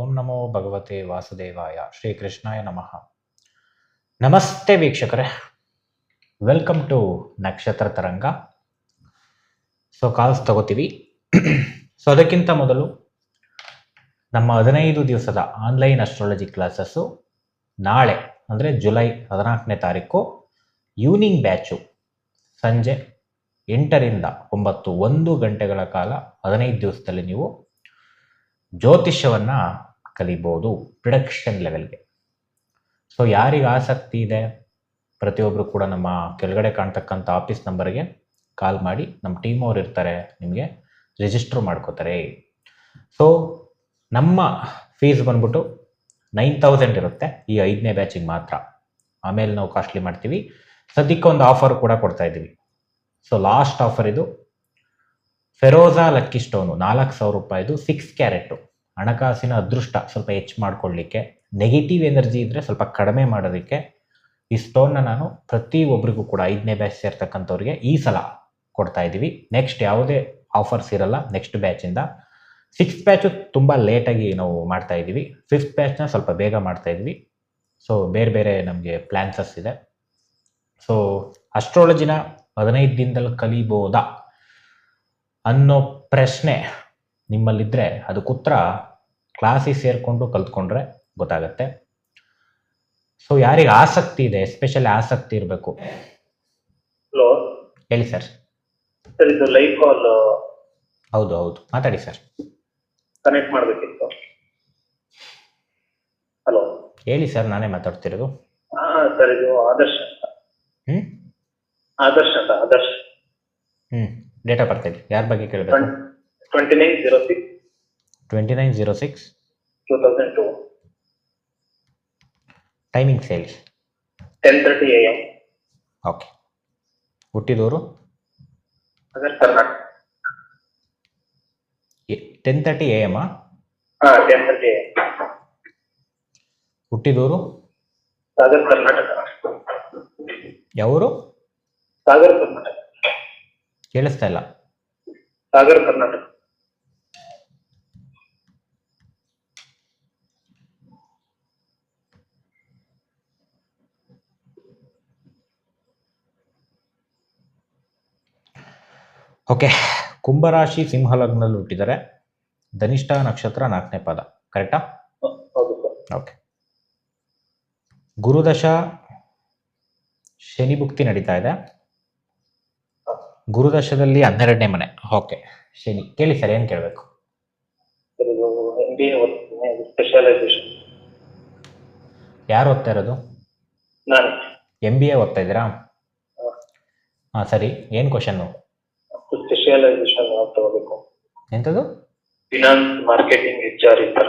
ಓಂ ನಮೋ ಭಗವತೆ ವಾಸುದೇವಾಯ ಶ್ರೀಕೃಷ್ಣಾಯ ನಮಃ. ನಮಸ್ತೆ ವೀಕ್ಷಕರೇ, ವೆಲ್ಕಮ್ ಟು ನಕ್ಷತ್ರ ತರಂಗ. ಕಾಲ್ಸ್ ತಗೋತೀವಿ. ಅದಕ್ಕಿಂತ ಮೊದಲು ನಮ್ಮ 15 ದಿವಸದ ಆನ್ಲೈನ್ ಅಸ್ಟ್ರಾಲಜಿ ಕ್ಲಾಸಸ್ಸು ನಾಳೆ ಅಂದರೆ ಜುಲೈ 14ನೇ ತಾರೀಕು ಈವ್ನಿಂಗ್ ಬ್ಯಾಚು ಸಂಜೆ 8ರಿಂದ 9 1 ಗಂಟೆಗಳ ಕಾಲ 15 ದಿವಸದಲ್ಲಿ ನೀವು ಜ್ಯೋತಿಷ್ಯವನ್ನು ಕಲಿಬೋದು ಪ್ರಿಡಕ್ಷನ್ ಲೆವೆಲ್ಗೆ. ಯಾರಿಗೆ ಆಸಕ್ತಿ ಇದೆ ಪ್ರತಿಯೊಬ್ಬರು ಕೂಡ ನಮ್ಮ ಕೆಳಗಡೆ ಕಾಣ್ತಕ್ಕಂಥ ಆಫೀಸ್ ನಂಬರ್ಗೆ ಕಾಲ್ ಮಾಡಿ, ನಮ್ಮ ಟೀಮ್ ಅವ್ರು ಇರ್ತಾರೆ, ನಿಮಗೆ ರಿಜಿಸ್ಟರ್ ಮಾಡ್ಕೋತಾರೆ. ನಮ್ಮ ಫೀಸ್ ಬಂದ್ಬಿಟ್ಟು 9000 ಇರುತ್ತೆ ಈ 5ನೇ ಬ್ಯಾಚಿಗೆ ಮಾತ್ರ. ಆಮೇಲೆ ನಾವು ಕಾಸ್ಟ್ಲಿ ಮಾಡ್ತೀವಿ. ಸದ್ಯಕ್ಕೆ ಒಂದು ಆಫರ್ ಕೂಡ ಕೊಡ್ತಾ ಇದ್ದೀವಿ. ಲಾಸ್ಟ್ ಆಫರ್ ಇದು. ಫೆರೋಜಾ ಲಕ್ಕಿ ಸ್ಟೋನು 4000 ರೂಪಾಯಿದು 6 ಕ್ಯಾರೆಟು. ಹಣಕಾಸಿನ ಅದೃಷ್ಟ ಸ್ವಲ್ಪ ಹೆಚ್ಚು ಮಾಡ್ಕೊಳ್ಳಿಕ್ಕೆ, ನೆಗೆಟಿವ್ ಎನರ್ಜಿ ಇದ್ದರೆ ಸ್ವಲ್ಪ ಕಡಿಮೆ ಮಾಡೋದಕ್ಕೆ ಈ ಸ್ಟೋನ್ನ ನಾನು ಪ್ರತಿಯೊಬ್ಬರಿಗೂ ಕೂಡ 5ನೇ ಬ್ಯಾಚ್ ಸೇರ್ತಕ್ಕಂಥವ್ರಿಗೆ ಈ ಸಲ ಕೊಡ್ತಾ ಇದ್ದೀವಿ. ನೆಕ್ಸ್ಟ್ ಯಾವುದೇ ಆಫರ್ಸ್ ಇರಲ್ಲ ನೆಕ್ಸ್ಟ್ ಬ್ಯಾಚಿಂದ. 6th ಬ್ಯಾಚು ತುಂಬ ಲೇಟಾಗಿ ನಾವು ಮಾಡ್ತಾ ಇದ್ದೀವಿ. 5th ಬ್ಯಾಚ್ನ ಸ್ವಲ್ಪ ಬೇಗ ಮಾಡ್ತಾ ಇದ್ವಿ. ಬೇರೆ ಬೇರೆ ನಮಗೆ ಪ್ಲ್ಯಾನ್ಸಸ್ ಇದೆ. ಅಸ್ಟ್ರಾಲಜಿನ 15 ದಿನದಲ್ಲಿ ಕಲಿಬೋದಾ ಅನ್ನೋ ಪ್ರಶ್ನೆ ನಿಮ್ಮಲ್ಲಿದ್ದರೆ ಅದಕ್ಕೆ ಉತ್ತರ ಕ್ಲಾಸಿಗೆ ಸೇರಿಕೊಂಡು ಕಲ್ತ್ಕೊಂಡ್ರೆ ಗೊತ್ತಾಗತ್ತೆ. ಯಾರಿಗೆ ಆಸಕ್ತಿ ಇದೆ, ಎಸ್ಪೆಷಲಿ ಆಸಕ್ತಿ ಇರಬೇಕು. ಹಲೋ, ಹೇಳಿ ಸರ್. ಸರ್ ಇದು ಲೈವ್ ಕಾಲ್. ಹೌದು ಮಾತಾಡಿ ಸರ್. ಕನೆಕ್ಟ್ ಮಾಡಬೇಕಿತ್ತು. ಹಲೋ, ಹೇಳಿ ಸರ್, ನಾನೇ ಮಾತಾಡ್ತಿರೋದು. ಸರ್ ಇದು ಆದರ್ಶ್ ಅಂತ. ಆದರ್ಶ್. ಡೇಟ್ ಆಫ್ ಬರ್ತ್ ಯಾರ ಬಗ್ಗೆ ಕೇಳಬೇಕು? 29/06/2002. ಟೈಮಿಂಗ್ಸ್ ಹೇಳಿ. 10:30 AM. ಓಕೆ. ಹುಟ್ಟಿದವರು? ಕರ್ನಾಟಕ. 10:30 AM. 10:30 AM. ಹುಟ್ಟಿದವರು? ಸಾಗರ್, ಕರ್ನಾಟಕ. ಯಾವರು? ಸಾಗರ್, ಕರ್ನಾಟಕ. ಕೇಳಿಸ್ತಾ ಇಲ್ಲ. ಸಾಗರ್, ಕರ್ನಾಟಕ. ಓಕೆ. ಕುಂಭರಾಶಿ ಸಿಂಹಲಗ್ನಲ್ಲಿ ಹುಟ್ಟಿದ್ದಾರೆ. ಧನಿಷ್ಠ ನಕ್ಷತ್ರ 4ನೇ ಪಾದ. ಕರೆಕ್ಟಾ? ಹೌದು ಸರ್. ಓಕೆ. ಗುರುದಶ ಶನಿ ಭುಕ್ತಿ ನಡೀತಾ ಇದೆ. ಗುರುದಶದಲ್ಲಿ 12ನೇ ಮನೆ. ಓಕೆ. ಶನಿ. ಕೇಳಿ ಸರ್, ಏನು ಕೇಳಬೇಕು? ಸರ್ ಇದು MBA ಓದ್ತೀನಿ, ಸ್ಪೆಷಲೈಸೇಷನ್. ಯಾರು ಓದ್ತಾ ಇರೋದು? ನಾನು. MBA ಓದ್ತಾ ಇದ್ದೀರಾ? ಸರಿ. ಏನು ಕ್ವಶನ್ನು? ಸ್ಪೆಷಲೈಸೇಷನ್ ಯಾವ್ದು ತಗೋಬೇಕು? ಎಂಥದ್ದು? ಫಿನಾನ್ಸ್, ಮಾರ್ಕೆಟಿಂಗ್, HR ಈ ಥರ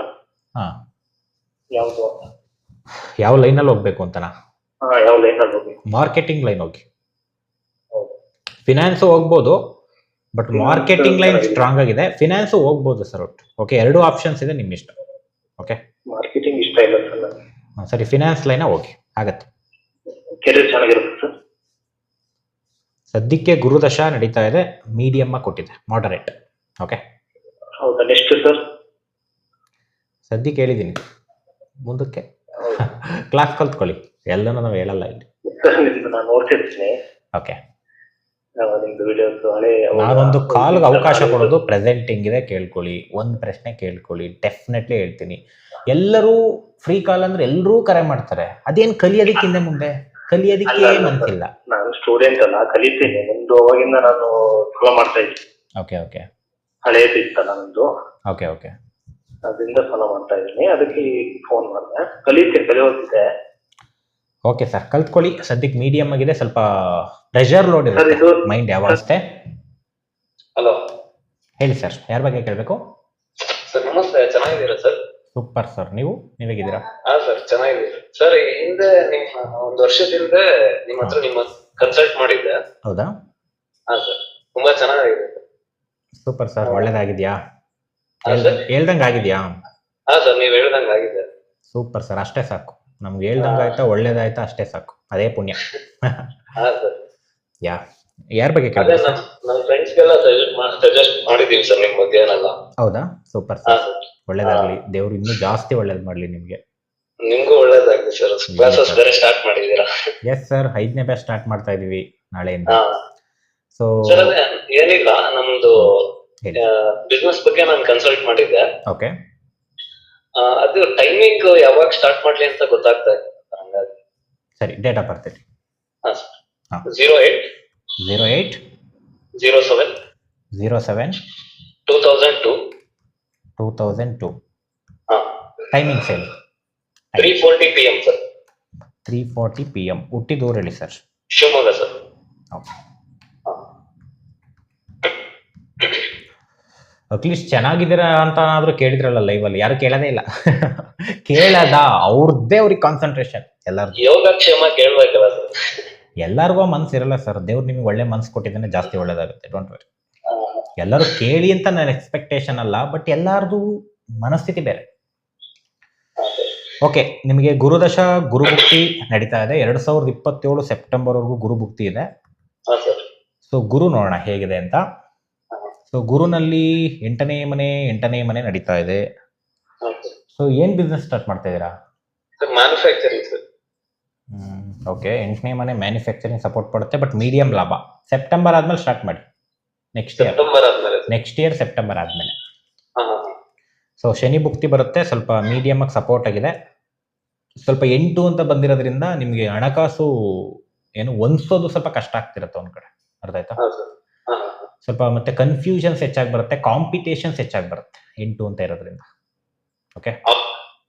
ಯಾವುದು? ಯಾವ ಲೈನಲ್ಲಿ ಹೋಗ್ಬೇಕು ಅಂತನಾ? ಯಾವ ಲೈನಲ್ಲಿ ಹೋಗ್ಬೇಕು? ಮಾರ್ಕೆಟಿಂಗ್ ಲೈನ್ ಹೋಗಿ. ಫಿನಾನ್ಸ್ ಹೋಗ್ಬೋದು, ಬಟ್ ಮಾರ್ಕೆಟಿಂಗ್ ಲೈನ್ ಸ್ಟ್ರಾಂಗ್ ಆಗಿದೆ. ಫಿನಾನ್ಸ್ ಹೋಗ್ಬೋದು ಸರ್. ಒಟ್ಟು ಓಕೆ, 2 ಆಪ್ಷನ್ಸ್ ಇದೆ, ನಿಮ್ಮ ಇಷ್ಟ. ಓಕೆ. ಮಾರ್ಕೆಟಿಂಗ್ ಇಷ್ಟ ಇಲ್ಲ ಸರ್. ಸರಿ, ಫಿನಾನ್ಸ್ ಲೈನ್ ಹೋಗಿ, ಆಗತ್ತೆ. ಕೆರಿಯರ್ ಚೆನ್ನಾಗಿರುತ್ತೆ ಸರ್. ಸದ್ಯಕ್ಕೆ ಗುರುದಶ ನಡೀತಾ ಇದೆ, ಮೀಡಿಯಮ್ ಕೊಟ್ಟಿದೆ, ಮಾಡರೇಟ್. ಓಕೆ. ಹೌದಾ? ನೆಕ್ಸ್ಟ್ ಸರ್ ಸದ್ಯಕ್ಕೆ ಹೇಳಿದ್ದೀನಿ, ಮುಂದಕ್ಕೆ ಕ್ಲಾಸ್ ಕಲ್ತ್ಕೊಳ್ಳಿ. ಎಲ್ಲನೂ ನಾವು ಹೇಳಲ್ಲ ಇಲ್ಲಿ. ಸರ್ ನಿಮ್ದು ನಾನು ನೋಡ್ತಿರ್ತೀನಿ. ಓಕೆ. ನಿಮ್ದು ವಿಡಿಯೋಸ್ ಹಳೆ. ನಾನೊಂದು ಕಾಲ್ಗೆ ಅವಕಾಶ ಕೊಡೋದು ಪ್ರೆಸೆಂಟಿಂಗ್ ಇದೆ, ಕೇಳ್ಕೊಳ್ಳಿ. ಒಂದು ಪ್ರಶ್ನೆ ಕೇಳ್ಕೊಳ್ಳಿ, ಡೆಫಿನೆಟ್ಲಿ ಹೇಳ್ತೀನಿ. ಎಲ್ಲರೂ ಫ್ರೀ ಕಾಲ್ ಅಂದ್ರೆ ಎಲ್ಲರೂ ಕರೆ ಮಾಡ್ತಾರೆ. ಅದೇನು ಕಲಿಯೋದಕ್ಕೆ ಹಿಂದೆ ಮುಂದೆ ಕಲಿಯೋದಕ್ಕೆ ಮನಸ್ಸಿಲ್ಲ. ನಾನು ಸ್ಟೂಡೆಂಟ್ ಅಲ್ಲ, ಕಲಿತೀನಿ. ನಿಮ್ದು ಅವಾಗಿಂದ ನಾನು ಫಾಲೋ ಮಾಡ್ತಾ ಇದ್ದೀನಿ. ಓಕೆ. ಹಳೇದು ಇತ್ತಲ್ಲ ನಮ್ದು. ಓಕೆ. ಅದರಿಂದ ಫಾಲೋ ಮಾಡ್ತಾ ಇದ್ದೀನಿ, ಅದಕ್ಕೆ ಫೋನ್ ಮಾಡಿದೆ. ಕಲಿಯೋದಿದೆ. ಓಕೆ ಸರ್, ಕಲ್ತ್ಕೊಳ್ಳಿ. ಸದ್ಯಕ್ಕೆ ಮೀಡಿಯಮ್ ಆಗಿದೆ, ಸ್ವಲ್ಪ ಪ್ರೆಷರ್ ಲೋಡ್ ಇರುತ್ತೆ ಮೈಂಡ್ ಯಾವಾಗಷ್ಟೇ. ಹಲೋ, ಹೇಳಿ ಸರ್, ಯಾರ ಬಗ್ಗೆ ಕೇಳಬೇಕು? ಸರ್ ನಮಸ್ತೆ, ಚೆನ್ನಾಗಿದ್ದೀರಾ ಸರ್? Super sir. ನೀವೇಗಿದ್ದೀರಾ? ಸರ್ ಚೆನ್ನಾಗಿದ್ದೀರಾ ಸರ್. ಹಿಂದೆ ನಿಮ್ಮ 1 ವರ್ಷದಿಂದ ನಿಮ್ಮ ಹತ್ರ ಕನ್ಸಲ್ಟ್ ಮಾಡಿದ್ದೆ. ಹೌದಾ? ಸರ್ ತುಂಬಾ ಚೆನ್ನಾಗಿದೆ. Super sir. ಒಳ್ಳೇದಾಗಿದ್ಯಾ? ಹೇಳ್ದಂಗೆ ಆಗಿದ್ಯಾ? ಸರ್ ನೀವು ಹೇಳ್ದಂಗೆ ಆಗಿದೆ. ಸೂಪರ್ ಸರ್, ಅಷ್ಟೇ ಸಾಕು. ನಮ್ಗೆ ಹೇಳ್ದಂಗೆ ಆಯ್ತಾ, ಒಳ್ಳೇದಾಯ್ತಾ, ಅಷ್ಟೇ ಸಾಕು. ಅದೇ ಪುಣ್ಯ. ಸರ್ ಯಾ ಯಾರ ಬಗ್ಗೆ ಅದೇ ಕೇಳಿದ್ರಿ ಸರ್? ನಮ್ ಫ್ರೆಂಡ್ಸ್ಗೆಲ್ಲ ಸಜೆಸ್ಟ್ ಮಾಡಿದೀವಿ ಸರ್ ನಿಮ್ ಬಗ್ಗೆ ಏನೆಲ್ಲ. ಹೌದಾ, ಸೂಪರ್ ಹಾ ಸರ್, ಸರ್. ಒಳ್ಳೇದಾಗ್ಲಿ, ದೇವ್ರು ಇನ್ನೂ ಜಾಸ್ತಿ ಒಳ್ಳೇದು ಮಾಡಲಿ ನಿಮಗೆ. ನಿಮ್ಗೂ ಒಳ್ಳೇದಾಗ್ಲಿ ಸರ್. ಕ್ಲಾಸಸ್ ಬೇರೆ ಸ್ಟಾರ್ಟ್ ಮಾಡಿದೀರಾ. ಎಸ್ ಸರ್, 5ನೇ ಬ್ಯಾಚ್ ಸ್ಟಾರ್ಟ್ ಮಾಡ್ತಾ ಇದೀವಿ ನಾಳೆಯಿಂದ. ಹಾ ಸೊ ಸರ್ ಅದೇ ಏನಿಲ್ಲ, ನಮ್ದು ಹೇಳಿ. ಬಿಸ್ನೆಸ್ ಬಗ್ಗೆ ನಾನು ಕನ್ಸಲ್ಟ್ ಮಾಡಿದ್ದೆ. ಓಕೆ, ಅದು ಟೈಮಿಂಗ್ ಯಾವಾಗ ಸ್ಟಾರ್ಟ್ ಮಾಡ್ಲಿ ಅಂತ ಗೊತ್ತಾಗ್ತಾ ಇದೆ ಹಂಗಾಗಿ. ಸರಿ, ಡೇಟ್ ಆಫ್ ಬರ್ತ್ ಹೇಳಿ. ಹಾ ಸರ್. ಹಾ. 08 08 07 07 2002. 2002. ಹಾ. ಟೈಮಿಂಗ್ಸ್ ಹೇಳಿ. 3:40 PM ಸರ್. 3:40 PM. ಹುಟ್ಟಿದ ಊರು ಹೇಳಿ sir. Shivamogga sir. Okay, at least ಚೆನ್ನಾಗಿದ್ದೀರಾ ಅಂತ ಆದ್ರೂ ಕೇಳಿದ್ರಲ್ಲ ಲೈವಲ್ಲಿ. ಯಾರು ಕೇಳೋದೇ ಇಲ್ಲ. ಕೇಳದ ಅವ್ರದ್ದೇ ಅವ್ರಿಗೆ ಕಾನ್ಸಂಟ್ರೇಷನ್. ಎಲ್ಲಾರ್ದು ಯೋಗಕ್ಷೇಮ ಕೇಳ್ಬೇಕಲ್ಲ ಸರ್. ಎಲ್ಲರಿಗೂ ಮನ್ಸಿರಲ್ಲ ಸರ್. ದೇವ್ರು ನಿಮಗೆ ಒಳ್ಳೆ ಮನ್ಸು ಕೊಟ್ಟಿದ್ದಾನೆ, ಜಾಸ್ತಿ ಒಳ್ಳೇದಾಗುತ್ತೆ, ಡೋಂಟ್ ವರಿ. ಎಲ್ಲರೂ ಕೇಳಿ ಅಂತ ನನ್ನ ಎಕ್ಸ್ಪೆಕ್ಟೇಷನ್ ಅಲ್ಲ, ಬಟ್ ಎಲ್ಲಾರ್ದು ಮನಸ್ಥಿತಿ ಬೇರೆ. ಓಕೆ, ನಿಮಗೆ ಗುರುದಶ ಗುರುಭುಕ್ತಿ ನಡೀತಾ ಇದೆ. 2027 ಸೆಪ್ಟೆಂಬರ್ವರೆಗೂ ಗುರುಭುಕ್ತಿ ಇದೆ. ಸೊ ಗುರು ನೋಡೋಣ ಹೇಗಿದೆ ಅಂತ. ಸೊ ಗುರುನಲ್ಲಿ 8ನೇ ಮನೆ ನಡೀತಾ ಇದೆ. ಸೊ ಏನ್ ಬಿಸ್ನೆಸ್ ಸ್ಟಾರ್ಟ್ ಮಾಡ್ತಾ ಇದ್ದೀರಾ? Manufacturing sir. ಓಕೆ, 8ನೇ ಮನೆ ಮ್ಯಾನುಫ್ಯಾಕ್ಚರಿಂಗ್ ಸಪೋರ್ಟ್ ಪಡುತ್ತೆ, ಬಟ್ ಮೀಡಿಯಂ ಲಾಭ. ಸೆಪ್ಟೆಂಬರ್ ಆದ್ಮೇಲೆ ಸ್ಟಾರ್ಟ್ ಮಾಡಿ. ನೆಕ್ಸ್ಟ್ ಇಯರ್ ಸೆಪ್ಟೆಂಬರ್ ಆದ್ಮೇಲೆ. ಸೊ ಶನಿ ಭುಕ್ತಿ ಬರುತ್ತೆ, ಸ್ವಲ್ಪ ಮೀಡಿಯಂ ಆಗಿ ಸಪೋರ್ಟ್ ಆಗಿದೆ. ಸ್ವಲ್ಪ 8 ಅಂತ ಬಂದಿರೋದ್ರಿಂದ ನಿಮಗೆ ಹಣಕಾಸು ಏನು ಹೊಂದಿಸೋದು ಸ್ವಲ್ಪ ಕಷ್ಟ ಆಗ್ತಿರುತ್ತೆ ಒಂದ್ ಕಡೆ. ಅರ್ಥ ಆಯ್ತಾ? ಸ್ವಲ್ಪ ಮತ್ತೆ ಕನ್ಫ್ಯೂಷನ್ಸ್ ಹೆಚ್ಚಾಗಿ ಬರುತ್ತೆ, ಕಾಂಪಿಟೇಷನ್ಸ್ ಹೆಚ್ಚಾಗಿ ಬರುತ್ತೆ 8 ಅಂತ ಇರೋದ್ರಿಂದ. ಓಕೆ,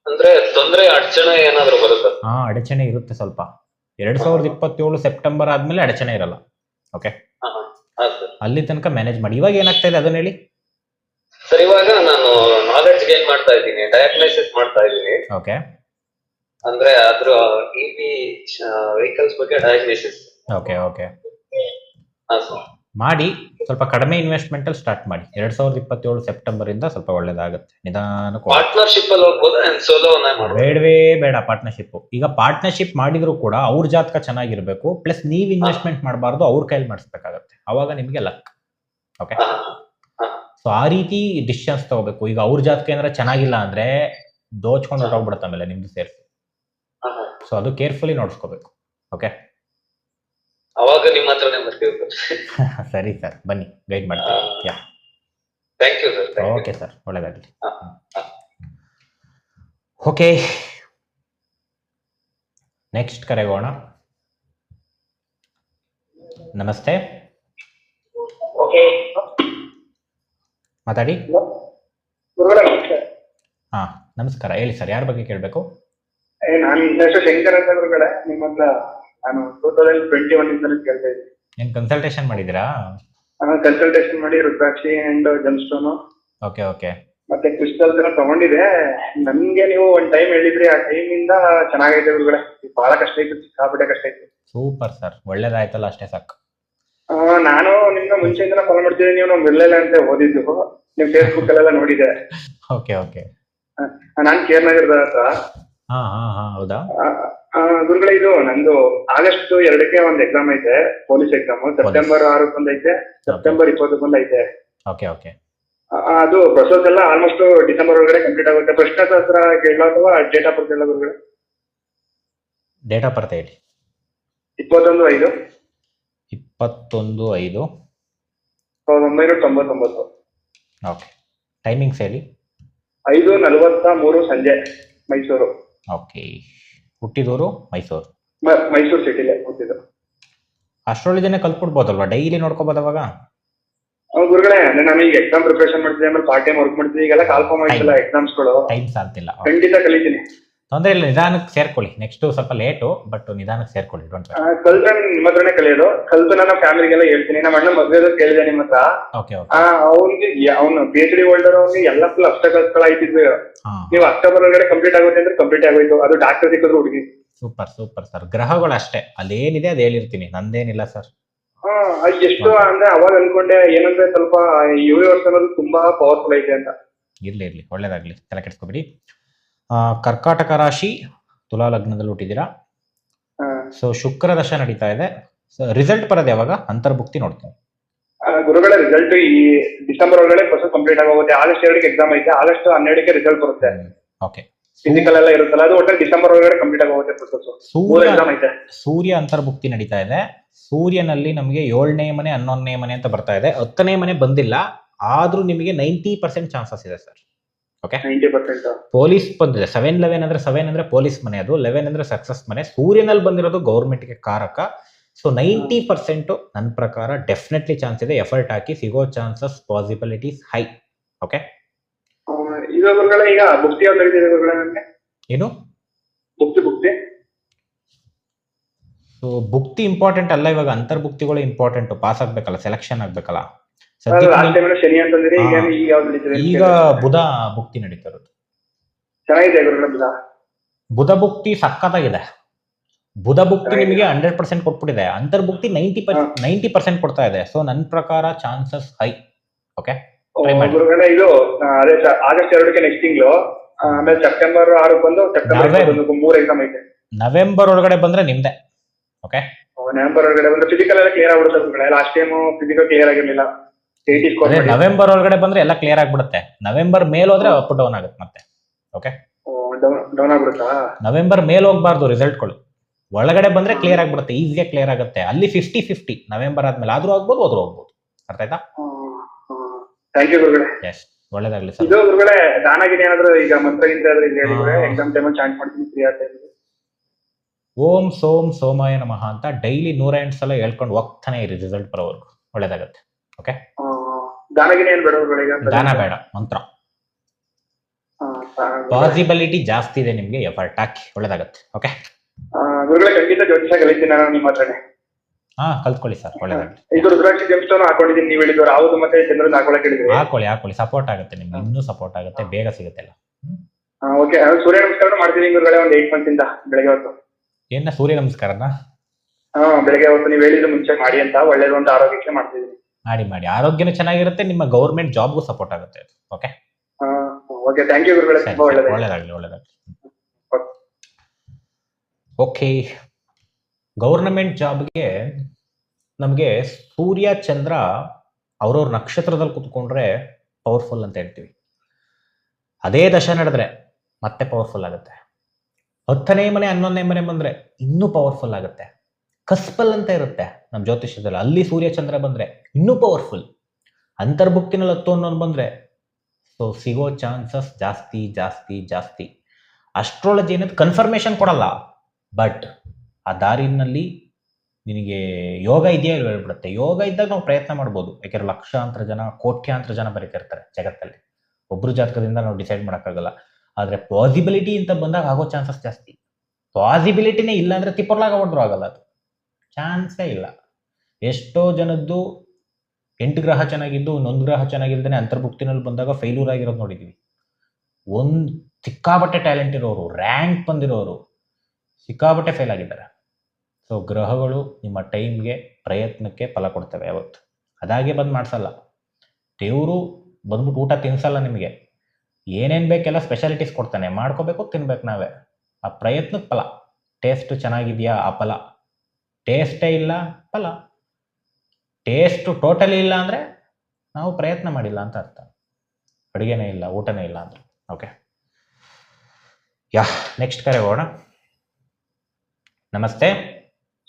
ಅಂದ್ರೆ ತೊಂದರೆ ಅಡಚಣೆ ಏನಾದ್ರು ಬರುತ್ತೆ? ಹಾ, ಅಡಚಣೆ ಇರುತ್ತೆ ಸ್ವಲ್ಪ. 2027 ಸೆಪ್ಟೆಂಬರ್ ಆದ್ಮೇಲೆ ಅಡಚಣೆ ಇರಲ್ಲ. ಓಕೆ, ಅಲ್ಲಿ ತನಕ ಮ್ಯಾನೇಜ್ ಮಾಡಿ. ಇವಾಗ ಏನಾಗ್ತಾ ಇದೆ ಅದನ್ನ ಹೇಳಿ ಸರ್. ಇವಾಗ ನಾನು ನಾಲೆಡ್ಜ್ ಗೇನ್ ಮಾಡ್ತಾ ಇದ್ದೀನಿ, ಡಯಾಗ್ನೋಸಿಸ್ ಮಾಡ್ತಾ ಇದ್ದೀನಿ. ಓಕೆ, ಅಂದ್ರೆ ಅದ್ರ EV ವೆಹಿಕಲ್ಸ್ ಬಗ್ಗೆ ಡಯಾಗ್ನೋಸಿಸ್. ಓಕೆ ಓಕೆ ಮಾಡಿ. ಸ್ವಲ್ಪ ಕಡಿಮೆ ಇನ್ವೆಸ್ಟ್ಮೆಂಟ್ ಅಲ್ಲಿ ಸ್ಟಾರ್ಟ್ ಮಾಡಿ. 2027 ಸೆಪ್ಟೆಂಬರ್ ಇಂದ ಸ್ವಲ್ಪ ಒಳ್ಳೇದಾಗುತ್ತೆ. ನಿಧಾನಕ್ಕೆ ಪಾರ್ಟ್ನರ್ಶಿಪ್ ಅಲ್ಲಿ ಹೋಗ್ಬೋದು, ಸೋಲೋ ಬೇಡವೇ ಬೇಡ ಪಾರ್ಟ್ನರ್ಶಿಪ್. ಈಗ ಪಾರ್ಟ್ನರ್ಶಿಪ್ ಮಾಡಿದ್ರು ಕೂಡ ಅವ್ರ ಜಾತಕ ಚೆನ್ನಾಗಿರ್ಬೇಕು, ಪ್ಲಸ್ ನೀವ್ ಇನ್ವೆಸ್ಟ್ಮೆಂಟ್ ಮಾಡಬಾರ್ದು, ಅವ್ರ ಕೈಲಿ ಮಾಡಿಸ್ಬೇಕಾಗತ್ತೆ. ಅವಾಗ ನಿಮಗೆ ಲಕ್. ಓಕೆ, ಸೊ ಆ ರೀತಿ ಡಿಸಿಷನ್ಸ್ ತಗೋಬೇಕು. ಈಗ ಅವ್ರ ಜಾತಕ ಏನಾರ ಚೆನ್ನಾಗಿಲ್ಲ ಅಂದ್ರೆ ದೋಚ್ಕೊಂಡು ಹೊರಟೋಗ್ಬಿಡುತ್ತೆ ಆಮೇಲೆ ನಿಮ್ದು ಸೇರಿಸಿ. ಸೊ ಅದು ಕೇರ್ಫುಲಿ ನೋಡ್ಸ್ಕೋಬೇಕು. ಓಕೆ, ಅವಾಗ ನಿಮ್ಮ ಹತ್ರನೇ ಬರ್ತೀವಿ. ಸರಿ ಸರ್, ಬನ್ನಿ ಗೈಡ್ ಮಾಡ್ತೀನಿ. Thank you sir. Okay sir, ಒಳ್ಳೆದಾಗಲಿ. ಓಕೆ, ನೆಕ್ಸ್ಟ್ ಕರೆಗೋಣ. ನಮಸ್ತೆ, ಮಾತಾಡಿ. ಹಾ, ನಮಸ್ಕಾರ. ಹೇಳಿ ಸರ್, ಯಾರ ಬಗ್ಗೆ ಕೇಳಬೇಕು? ನಾನು ಹೆಸರು ಶಂಕರ್ ಅಂತ ಗುರುಗಳೇ. ನಿಮ್ಮ ಹತ್ರ ನಾನು 2021 ಇಂದ ಕೇಳ್ತಾ ಇದ್ದೀನಿ. ಏನ್ ಕನ್ಸಲ್ಟೇಷನ್ ಮಾಡಿದ್ದೀರಾ? ಕನ್ಸಲ್ಟೇಷನ್ ಮಾಡಿ ರುದ್ರಾಕ್ಷಿ ಅಂಡ್ ಜಮ್ಸ್ಟೋನ್, ಓಕೆ ಓಕೆ, ಮತ್ತೆ ಕ್ರಿಸ್ಟಲ್ಸ್ ಎಲ್ಲ ತಗೊಂಡಿದೆ. ನನ್ಗೆ ನೀವು ಒಂದ್ ಟೈಮ್ ಹೇಳಿದ್ರಿ, ಆ ಟೈಮ್ ಇಂದ ಚೆನ್ನಾಗೈತೆ ಗುರುಗಳೇ. ಬಹಳ ಕಷ್ಟ ಇತ್ತು, ಸಿಕ್ಕಾಪಟ್ಟೆ ಕಷ್ಟ ಇತ್ತು. ಸೂಪರ್ ಸರ್, ಒಳ್ಳೇದಾಯ್ತಲ್ಲ, ಅಷ್ಟೇ ಸಾಕು. ನಾನು ನಿಮ್ನ ಮುಂಚೆಯಿಂದ ಫಾಲೋ ಮಾಡ್ತಿದ್ದೀನಿ. ನೀವು ನಮ್ ಬಿರ್ಲೆಲ್ಲ ಅಂತ ಓದಿದ್ದು, ನಿಮ್ ಫೇಸ್ಬುಕ್ ಅಲ್ಲೆಲ್ಲ ನೋಡಿದೆ. ಓಕೆ ಓಕೆ, ನಾನ್ ಕೇರ್ನಗರದ ಹತ್ರ. ಹಾ ಹಾ ಹಾ, ಹೌದಾ ಗುರುಗಳೇ, ಇದು ನಂದು August 2ಕ್ಕೆ ಒಂದು ಎಕ್ಸಾಮ್ ಐತೆ, ಪೊಲೀಸ್ ಎಕ್ಸಾಮ್. ಸೆಪ್ಟೆಂಬರ್ 6 ಐತೆ, ಸೆಪ್ಟೆಂಬರ್ 20 ಐತೆ. ಓಕೆ ಓಕೆ, ಅದು ಪ್ರೊಸೆಸ್ ಎಲ್ಲ ಆಲ್ಮೋಸ್ಟ್ ಡಿಸೆಂಬರ್ ಒಳಗಡೆ ಕಂಪ್ಲೀಟ್ ಆಗುತ್ತೆ. ಪ್ರಶ್ನಾಶಾಸ್ತ್ರ ಕೇಳೋ ಅಥವಾ ಡೇಟ್ ಆಫ್ ಬರ್ತ್ ಎಲ್ಲ ಗುರುಗಳೇ? ಡೇಟ್ ಆಫ್ ಬರ್ತ್ ಹೇಳಿ. 21/5 21/5 1999. ಓಕೆ, ಟೈಮಿಂಗ್ಸ್ ಹೇಳಿ. 5:43 ಸಂಜೆ, ಮೈಸೂರು. ಓಕೆ, ಹುಟ್ಟಿದೂರು ಮೈಸೂರು. ಮೈಸೂರು ಸಿಟಿಲೇ ಹುಟ್ಟಿದ್ದು. ಅಷ್ಟ್ರೊಳಗೇನೆ ಕಲ್ತ್ಬಿಡ್ಬೋದಲ್ವಾ, ಡೈಲಿ ನೋಡ್ಕೋಬೋದು ಅವಾಗ. ಗುರುಗಳೇ, ನಾನು ಈಗ ಎಕ್ಸಾಮ್ ಪ್ರಿಪರೇಷನ್ ಮಾಡ್ತಿದ್ದೆ, ಆಮೇಲೆ ಪಾರ್ಟ್ ಟೈಮ್ ವರ್ಕ್ ಮಾಡ್ತಿದ್ದೆ. ಈಗೆಲ್ಲ ಕಾಲ್ಫಾರ್ಮ್ ಆಯ್ತಲ್ಲ ಎಕ್ಸಾಮ್ಸ್ಗಳು, ಟೈಮ್ ಸಾಲ್ತಿಲ್ಲ. ಖಂಡಿತ ಕಲಿತೀನಿ. ತೊಂದರೆ ಇಲ್ಲ, ನಿಧಾನಕ್ಕೆ ಸೇರ್ಕೊಳ್ಳಿ. ನೆಕ್ಸ್ಟ್ ಸ್ವಲ್ಪ ಲೇಟು, ಬಟ್ ನಿಧಾನಕ್ಕೆ ಸೇರ್ಕೊಳ್ಳಿ. Don't worry. ಕಲ್ತು ನಿಮ್ಮ ಹತ್ರನೇ ಕಲಿಯೋದು. ಕಲ್ತು ನನ್ನ ಫ್ಯಾಮಿಲಿಗೆಲ್ಲ ಹೇಳ್ತೀನಿ. ನಮ್ಮ ಅಣ್ಣ ಮದುವೆ ಕೇಳಿದೆ ನಿಮ್ಮ ಹತ್ರ. ಓಕೆ ಓಕೆ, ಅವ್ನಿಗೆ ಅವ್ನು PhD ಹೋಲ್ಡರ್, ಅವ್ನಿಗೆ ಎಲ್ಲ ಫುಲ್ ಅಬ್ಸ್ಟಕಲ್ಸ್ ಆಯ್ತಿದ್ವಿ. ನೀವು ಅಕ್ಟೋಬರ್ ಒಳಗಡೆ ಕಂಪ್ಲೀಟ್ ಆಗುತ್ತೆ ಅಂದ್ರೆ ಕಂಪ್ಲೀಟ್ ಆಗೋಯ್ತು. ಅದು ಡಾಕ್ಟರ್ ಸಿಕ್ಕಿದ್ರು ಹುಡುಗಿ. Super super sir. ಗ್ರಹಗಳು ಅಷ್ಟೇ, ಅಲ್ಲೇನಿದೆ ಅದು ಹೇಳಿರ್ತೀನಿ, ನಂದೇನಿಲ್ಲ ಸರ್. ಎಷ್ಟು ಅಂದ್ರೆ ಅವಾಗ ಅನ್ಕೊಂಡೆ, ಏನಂದ್ರೆ ಸ್ವಲ್ಪ ಯೂನಿವರ್ಸ್ ಅನ್ನೋದು ತುಂಬಾ ಪವರ್ಫುಲ್ ಐತೆ ಅಂತ. ಇರ್ಲಿ ಇರ್ಲಿ, ಒಳ್ಳೇದಾಗ್ಲಿ, ತಲೆ ಕೆಡಿಸ್ಕೊಬಿಡಿ. ಕರ್ಕಾಟಕ ರಾಶಿ, ತುಲಾ ಲಗ್ನದಲ್ಲಿ ಹುಟ್ಟಿದ್ದೀರಾ. ಸೊ ಶುಕ್ರ ದಶ ನಡೀತಾ ಇದೆ. ರಿಸಲ್ಟ್ ಬರೋದು ಯಾವಾಗ? ಅಂತರ್ಭುಕ್ತಿ ನೋಡ್ತೀನಿ. ಗುರುಗಳ ರಿಸಲ್ಟ್ ಈ ಡಿಸೆಂಬರ್ ಒಳಗಡೆ ಪ್ರೊಸೆಸ್ ಕಂಪ್ಲೀಟ್ ಆಗೋಗುತ್ತೆ. ಆಗಸ್ಟ್ 2ಕ್ಕೆ ಎಕ್ಸಾಮ್ ಐತೆ, ಆಗಸ್ಟ್ 12ಕ್ಕೆ ರಿಸಲ್ಟ್ ಬರುತ್ತೆ. ಓಕೆ. ಫಿಸಿಕಲ್ ಎಲ್ಲ ಇರುತ್ತಲ್ಲ, ಅದು ಒಟ್ಟು ಡಿಸೆಂಬರ್ ಒಳಗಡೆ ಕಂಪ್ಲೀಟ್ ಆಗೋಗುತ್ತೆ ಪ್ರೊಸೆಸ್. ಎಕ್ಸಾಮ್ ಐತೆ. ಸೂರ್ಯ ಅಂತರ್ಭುಕ್ತಿ ನಡೀತಾ ಇದೆ. ಸೂರ್ಯನಲ್ಲಿ ನಮಗೆ 7ನೇ ಮನೆ 11ನೇ ಮನೆ ಅಂತ ಬರ್ತಾ ಇದೆ. 10ನೇ ಮನೆ ಬಂದಿಲ್ಲ, ಆದ್ರೂ ನಿಮಗೆ 90% ಚಾನ್ಸಸ್ ಇದೆ ಸರ್. ಓಕೆ, 90%. ಪೊಲೀಸ್ ಬಂದಿದೆ. 7-11 ಅಂದ್ರೆ 7 ಅಂದ್ರೆ ಪೊಲೀಸ್ ಮನೆ, ಅದು 11 ಅಂದ್ರೆ ಸಕ್ಸಸ್ ಮನೆ. ಸೂರ್ಯನಲ್ಲಿ ಬಂದಿರೋದು ಗೌರ್ಮೆಂಟ್ಗೆ ಕಾರಕ. ಸೊ 90% ನನ್ನ ಪ್ರಕಾರ ಡೆಫಿನೆಟ್ಲಿ ಚಾನ್ಸ್ ಇದೆ. ಎಫರ್ಟ್ ಹಾಕಿ, ಸಿಗೋ ಚಾನ್ಸಸ್ ಪಾಸಿಬಿಲಿಟೀಸ್ ಹೈ. ಓಕೆ, ಈಗ ಗುರುಗಳೇ ಈಗ ಭುಕ್ತಿ ಯಾವ್ದು ನಡೀತಿದೆ ಗುರುಗಳೇ ನನಗೆ? ಏನು ಭುಕ್ತಿ ಸೊ ಭುಕ್ತಿ ಇಂಪಾರ್ಟೆಂಟ್ ಅಲ್ಲ, ಇವಾಗ ಅಂತರ್ಭುಕ್ತಿಗಳು ಇಂಪಾರ್ಟೆಂಟ್. ಪಾಸ್ ಆಗ್ಬೇಕಲ್ಲ, ಸೆಲೆಕ್ಷನ್ ಆಗ್ಬೇಕಲ್ಲ. ಲಾಸ್ಟ್ ಟೈಮ್ ಶನಿ ಅಂತಂದ್ರೆ ಈಗ ಯಾವ್ದು ನಡೀತಿದೆ? ಈಗ ಬುಧ ಭುಕ್ತಿ ನಡೀತಾ ಇರೋದು. ಚೆನ್ನಾಗಿದೆ ಗುರುಗಳೇ ಬುಧ. ಬುಧ ಭುಕ್ತಿ ಸಖತ್ತಾಗಿದೆ. ಬುಧ ಭುಕ್ತಿ ನಿಮಗೆ 100% ಕೊಟ್ಬಿಟ್ಟಿದೆ. ಅಂತರ್ಭುಕ್ತಿ 90% ಕೊಡ್ತಾ ಇದೆ. ಸೊ ನನ್ನ ಪ್ರಕಾರ ಚಾನ್ಸಸ್ ಹೈ. ಓಕೆ, ಗುರುಗಳೇ ಇದು ಅದೇ ಆಗಸ್ಟ್ 2ಕ್ಕೆ ನೆಕ್ಸ್ಟ್ ತಿಂಗಳು, ಆಮೇಲೆ ಸೆಪ್ಟೆಂಬರ್ 6 ಬಂದು ಸೆಪ್ಟೆಂಬರ್ 3 ಎಕ್ಸಾಮ್ ಐತೆ. ನವೆಂಬರ್ ಒಳಗಡೆ ಬಂದ್ರೆ ನಿಮ್ದೆ. ಓಕೆ, ನವೆಂಬರ್ ಒಳಗಡೆ ಬಂದ್ರೆ ಫಿಸಿಕಲ್ ಎಲ್ಲ ಕ್ಲಿಯರ್ ಆಗ್ಬಿಡುತ್ತೆ ಗುರುಗಳೇ. ಲಾಸ್ಟ್ ಟೈಮ್ ಫಿಸಿಕಲ್ ಕ್ಲಿಯರ್ ಆಗಿರ್ಲಿಲ್ಲ. ನವೆಂಬರ್ ಒಳಗಡೆ ಬಂದ್ರೆ ಎಲ್ಲ ಕ್ಲಿಯರ್ ಆಗ್ಬಿಡುತ್ತೆ. ನವೆಂಬರ್ ಮೇಲ್ ಹೋದ್ರೆ ಅಪ್ ಡೌನ್ ಆಗುತ್ತೆ ಮತ್ತೆ. ಓಕೆ, ಡೌನ್ ಆಗ್ಬಿಡುತ್ತಾ? ನವೆಂಬರ್ ಮೇಲ್ ಹೋಗ್ಬಾರ್ದು ರಿಸಲ್ಟ್ಗಳು. ಒಳಗಡೆ ಬಂದ್ರೆ ಕ್ಲಿಯರ್ ಆಗ್ಬಿಡುತ್ತೆ, ಈಸಿಯಾಗಿ ಕ್ಲಿಯರ್ ಆಗುತ್ತೆ. ಅಲ್ಲಿ 50-50 ನವೆಂಬರ್ ಆದ್ಮೇಲೆ ಆದ್ರೂ ಆಗ್ಬೋದು, ಹೋದ್ರೂ ಹೋಗ್ಬೋದು. ಅರ್ಥ ಆಯ್ತಾ? ಥ್ಯಾಂಕ್ ಯು ಗುರುಗಳೇ. ಎಸ್, ಒಳ್ಳೇದಾಗ್ಲಿ ಸರ್. ಇದು ಗುರುಗಳೇ ದಾನಾಗಿರಿ ಏನಾದ್ರು ಈಗ ಮಂತ್ರಗಿಂತ ಎಕ್ಸಾಮ್ ಟೈಮಲ್ಲಿ ಚಾಂಟ್ ಮಾಡ್ತೀನಿ ಫ್ರೀ ಆಗ್ತಾ. ಓಂ ಸೋಂ ಸೋಮಾಯ ನಮಃ ಅಂತ ಡೈಲಿ 108 ಸಲ ಹೇಳ್ಕೊಂಡು ಹೋಗ್ತಾನೆ ಇರಿ, ರಿಸಲ್ಟ್ ಬರೋವರೆಗೂ ಒಳ್ಳೇದಾಗತ್ತೆ. ಓಕೆ, ದಾನಗಿರಿ ಏನ್ ಬೇಡ ಗುರುಗಳೇ? ದಾನ ಬೇಡ, ಮಂತ್ರ. ಪಾಸಿಬಿಲಿಟಿ ಜಾಸ್ತಿ ಇದೆ ನಿಮ್ಗೆ, ಎಫರ್ಟ್ ಹಾಕಿ, ಒಳ್ಳೇದಾಗತ್ತೆ. ಓಕೆ ಗುರುಗಳೇ, ಖಂಡಿತ ಜ್ಯೋತಿಷ ಕಲಿತೀನಿ ನಾನು ನಿಮ್ಮ ಹತ್ರನೇ. ಕಲ್ತ್ಕೊಳ್ಳಿ ಸರ್, ಒಳ್ಳೇದಾಗಲಿ. ಇದು ರುದ್ರಾಕ್ಷಿ ಜೆಮ್ಸ್ಟೋನ್ ಹಾಕೊಂಡಿದ್ದೀನಿ, ನೀವು ಹೇಳಿದ್ರು ಯಾವ್ದು ಮತ್ತೆ ಚಂದ್ರನ ಹಾಕೊಳಕ್ ಹೇಳಿದ್ರಿ. ಹಾಕೊಳ್ಳಿ, ಸಪೋರ್ಟ್ ಆಗುತ್ತೆ ನಿಮ್ಗೆ, ಇನ್ನೂ ಸಪೋರ್ಟ್ ಆಗುತ್ತೆ, ಬೇಗ ಸಿಗುತ್ತೆ ಎಲ್ಲ. ಓಕೆ, ಸೂರ್ಯ ನಮಸ್ಕಾರ ಮಾಡ್ತೀನಿ ಗುರುಗಳೇ ಒಂದು 8 ಮಂತ್ ಇಂದ ಬೆಳಗ್ಗೆ ಹೊತ್ತು. ಏನ ಸೂರ್ಯ ನಮಸ್ಕಾರನ? ಬೆಳಗ್ಗೆ ಹೊತ್ತು ನೀವು ಹೇಳಿದ್ರು ಮುಂಚೆ ಮಾಡಿ ಅಂತ, ಒಳ್ಳೇದು ಅಂತ ಆರೋಗ್ಯಕ್ಕೆ ಮಾಡ್ತಿದ್ದೀನಿ. ಮಾಡಿ, ಆರೋಗ್ಯನೂ ಚೆನ್ನಾಗಿರುತ್ತೆ, ನಿಮ್ಮ ಗೌರ್ಮೆಂಟ್ ಜಾಬ್ಗೂ ಸಪೋರ್ಟ್ ಆಗುತ್ತೆ. ಓಕೆ ಓಕೆ, ಥ್ಯಾಂಕ್ ಯು ಗುರುಗಳೇ, ತುಂಬಾ ಒಳ್ಳೇದಾಗ್ಲಿ. ಓಕೆ, ಗೌರ್ನಮೆಂಟ್ ಜಾಬ್ಗೆ ನಮಗೆ ಸೂರ್ಯ ಚಂದ್ರ ಅವ್ರವ್ರ ನಕ್ಷತ್ರದಲ್ಲಿ ಕುತ್ಕೊಂಡ್ರೆ ಪವರ್ಫುಲ್ ಅಂತ ಹೇಳ್ತೀವಿ. ಅದೇ ದಶ ನಡೆದ್ರೆ ಮತ್ತೆ ಪವರ್ಫುಲ್ ಆಗುತ್ತೆ. 10ನೇ ಮನೆ 11ನೇ ಮನೆ ಬಂದ್ರೆ ಇನ್ನೂ ಪವರ್ಫುಲ್ ಆಗುತ್ತೆ. ಕಸ್ಪಲ್ ಅಂತ ಇರುತ್ತೆ ನಮ್ಮ ಜ್ಯೋತಿಷ್ಯದಲ್ಲಿ, ಅಲ್ಲಿ ಸೂರ್ಯ ಚಂದ್ರ ಬಂದ್ರೆ ಇನ್ನೂ ಪವರ್ಫುಲ್. ಅಂತರ್ಭುಕ್ತಿನಲ್ಲಿ 10 11 ಬಂದ್ರೆ ಸೊ ಸಿಗೋ ಚಾನ್ಸಸ್ ಜಾಸ್ತಿ ಜಾಸ್ತಿ ಜಾಸ್ತಿ. ಅಸ್ಟ್ರಾಲಜಿ ಅನ್ನೋದು ಕನ್ಫರ್ಮೇಶನ್ ಕೊಡಲ್ಲ, ಬಟ್ ಆ ದಾರಿನಲ್ಲಿ ನಿನಗೆ ಯೋಗ ಇದೆಯಾ ಹೇಳ್ಬಿಡುತ್ತೆ. ಯೋಗ ಇದ್ದಾಗ ನಾವು ಪ್ರಯತ್ನ ಮಾಡ್ಬೋದು, ಯಾಕೆಂದ್ರೆ ಲಕ್ಷಾಂತರ ಜನ ಕೋಟ್ಯಾಂತರ ಜನ ಬರೀತಿರ್ತಾರೆ ಜಗತ್ತಲ್ಲಿ. ಒಬ್ರು ಜಾತಕದಿಂದ ನಾವು ಡಿಸೈಡ್ ಮಾಡೋಕ್ಕಾಗಲ್ಲ. ಆದರೆ ಪಾಸಿಬಿಲಿಟಿ ಅಂತ ಬಂದಾಗ ಆಗೋ ಚಾನ್ಸಸ್ ಜಾಸ್ತಿ. ಪಾಸಿಬಿಲಿಟಿನೇ ಇಲ್ಲ ಅಂದರೆ ತಿಪ್ಪರ್ಲಾಗ ಹೊಡೆದ್ರು ಆಗಲ್ಲ, ಅದು ಚಾನ್ಸೇ ಇಲ್ಲ. ಎಷ್ಟೋ ಜನದ್ದು 8 ಗ್ರಹ ಚೆನ್ನಾಗಿದ್ದು 1 ಗ್ರಹ ಚೆನ್ನಾಗಿಲ್ದೇ ಅಂತರ್ಭುಕ್ತಿನಲ್ಲಿ ಬಂದಾಗ ಫೇಲ್ಯೂರ್ ಆಗಿರೋದು ನೋಡಿದ್ದೀವಿ. ಒಂದು ಸಿಕ್ಕಾಬಟ್ಟೆ ಟ್ಯಾಲೆಂಟ್ ಇರೋರು, ರ್ಯಾಂಕ್ ಬಂದಿರೋರು ಸಿಕ್ಕಾಬಟ್ಟೆ ಫೇಲ್ ಆಗಿದ್ದಾರೆ. ಸೊ ಗ್ರಹಗಳು ನಿಮ್ಮ ಟೈಮ್ಗೆ, ಪ್ರಯತ್ನಕ್ಕೆ ಫಲ ಕೊಡ್ತವೆ ಯಾವತ್ತು. ಅದಾಗೆ ಬಂದು ಮಾಡಿಸಲ್ಲ. ದೇವರು ಬಂದ್ಬಿಟ್ಟು ಊಟ ತಿನ್ಸಲ್ಲ ನಿಮಗೆ. ಏನೇನು ಬೇಕೆಲ್ಲ ಸ್ಪೆಷಾಲಿಟೀಸ್ ಕೊಡ್ತಾನೆ, ಮಾಡ್ಕೋಬೇಕು, ತಿನ್ಬೇಕು ನಾವೇ. ಆ ಪ್ರಯತ್ನಕ್ಕೆ ಫಲ. ಟೇಸ್ಟ್ ಚೆನ್ನಾಗಿದೆಯಾ ಆ ಫಲ, ಟೇಸ್ಟೇ ಇಲ್ಲ ಫಲ. ಟೇಸ್ಟು ಟೋಟಲಿ ಇಲ್ಲ ಅಂದರೆ ನಾವು ಪ್ರಯತ್ನ ಮಾಡಿಲ್ಲ ಅಂತ ಅರ್ಥ. ಅಡುಗೆನೇ ಇಲ್ಲ, ಊಟನೇ ಇಲ್ಲ ಅಂದರೆ. ಓಕೆ, ನೆಕ್ಸ್ಟ್ ಕರೆ ಹೋಗೋಣ. ನಮಸ್ತೆ